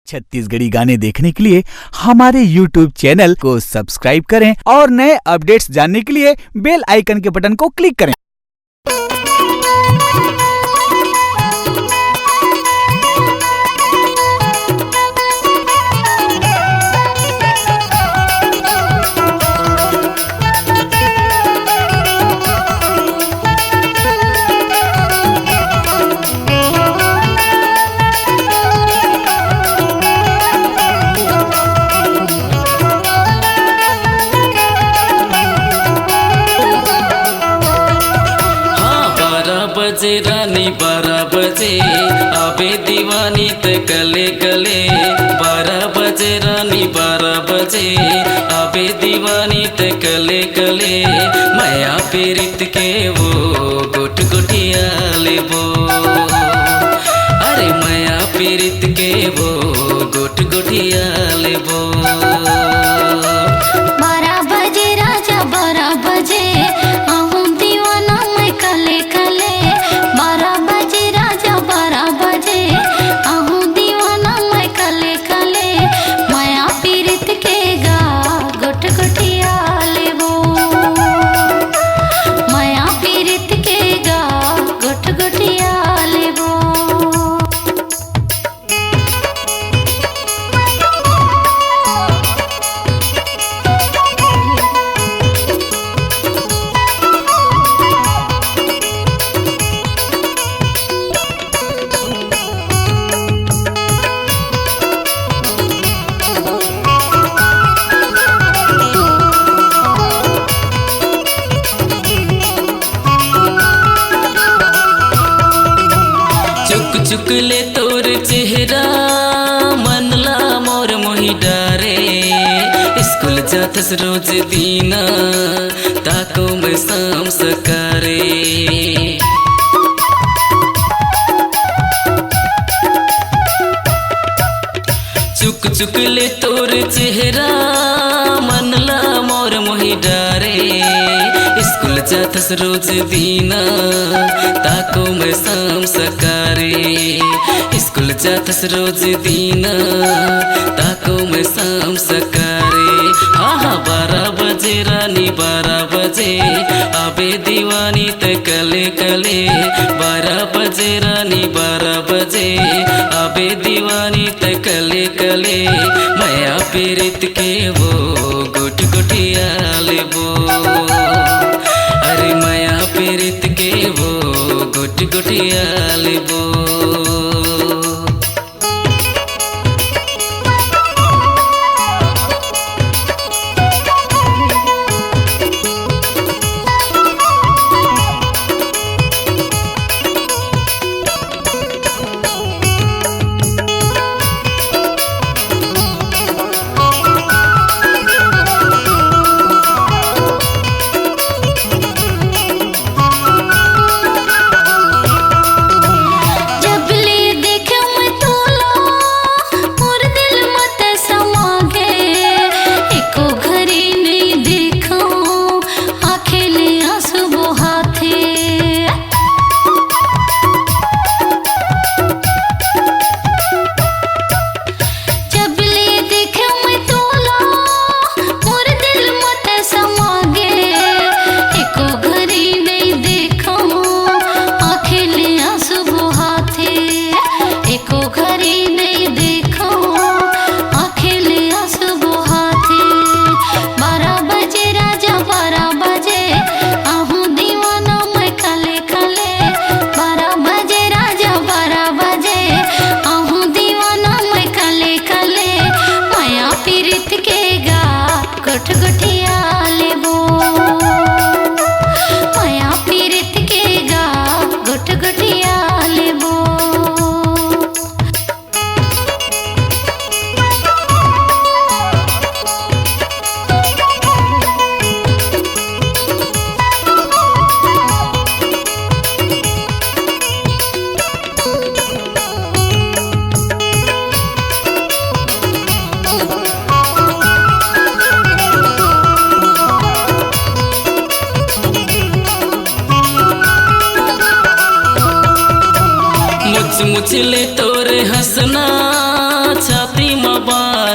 छत्तीसगढ़ी गाने देखने के लिए हमारे YouTube चैनल को सब्सक्राइब करें और नए अपडेट्स जानने के लिए बेल आइकन के बटन को क्लिक करें। बजे रानी 12 बजे आबे दीवानी ते गले गले 12 बजे रानी 12 बजे आबे दीवानी ते गले गले माया पीरित के वो गुट गुटिया लेबो अरे माया पीरित के वो गुट गुटिया लेबो 12 बजे राजा 12 बजे चुकले तोर चेहरा मनला मोर मोहि डारे स्कूल जातस रोज दीना ताको मैं शाम सकारे चुकले तोर चेहरा मनला मोर मोहि डारे स्कूल जातस रोज दीना ताको मैं शाम सकारे स्कूल जातस रोज दीना ताको मैं शाम सकारे हाँ 12 बजे रानी 12 बजे आबे दीवानी ते कले कले 12 बजे रानी 12 बजे आबे दीवानी ते कले कले माया पीरित के वो गुट गुटिया लेबो अरे माया पीरित के वो गुट गुटिया लेबो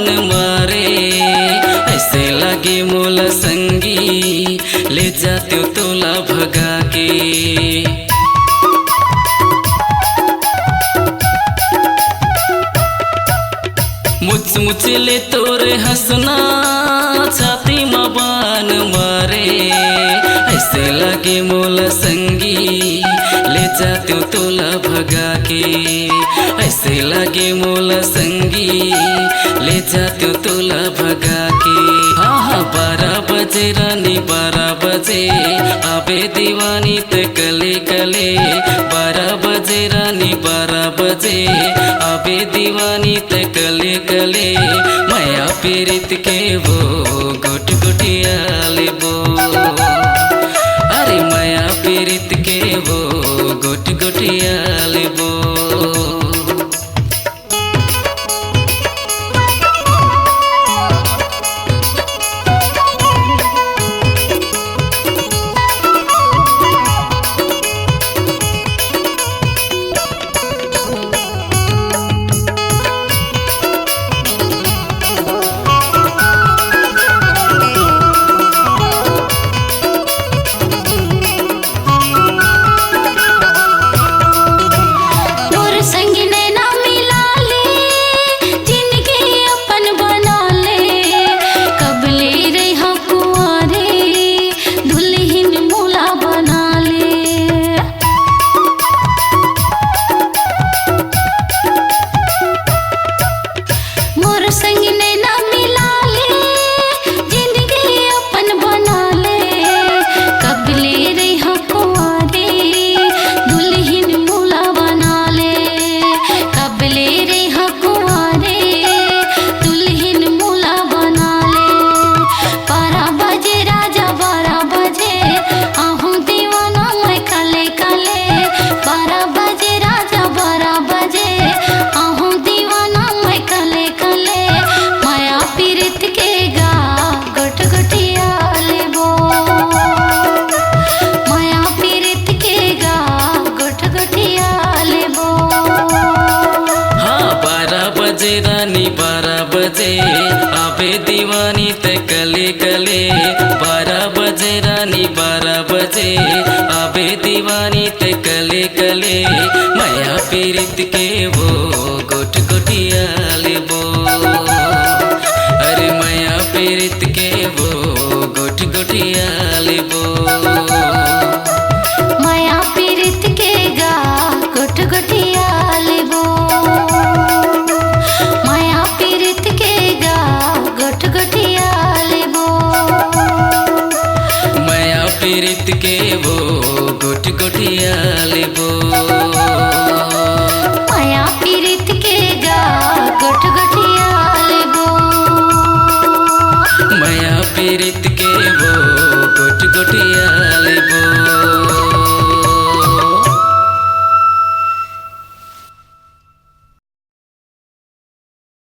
बान मारे। ऐसे लगे मोला संगी ले जाते तोला भगा के। मुच ले तोरे हंसना छाती में बान मारे। ऐसे लगे मोला संगी ले जाते तोला भगा के। ऐसे लगे मोला संगी ले जाते तोला भगा के। हाँ 12 बजे रानी 12 बजे आबे दीवानी ते कले कले। 12 बजे रानी 12 बजे आबे दीवानी ते कले कले। माया पीरित के वो गोट गोटिया लेबो। अरे माया पीरित के वो गोट गोटिया लेबो। रानी 12 बजे आबे दीवानी ते कले कले। 12 बजे रानी 12 बजे आबे दीवानी ते कले कले। माया पीरित के वो गोट गोटिया लेबो। अरे माया पीरित के वो गोट गोटिया लेबो। माया पीरित के गा गोट गोटिया लेबो। माया पीरित के गा गोट गोटिया लेबो। माया पीरित के वो गोट गोटिया लेबो। माया पीरित के गा गोट गोटिया लेबो। माया पीरित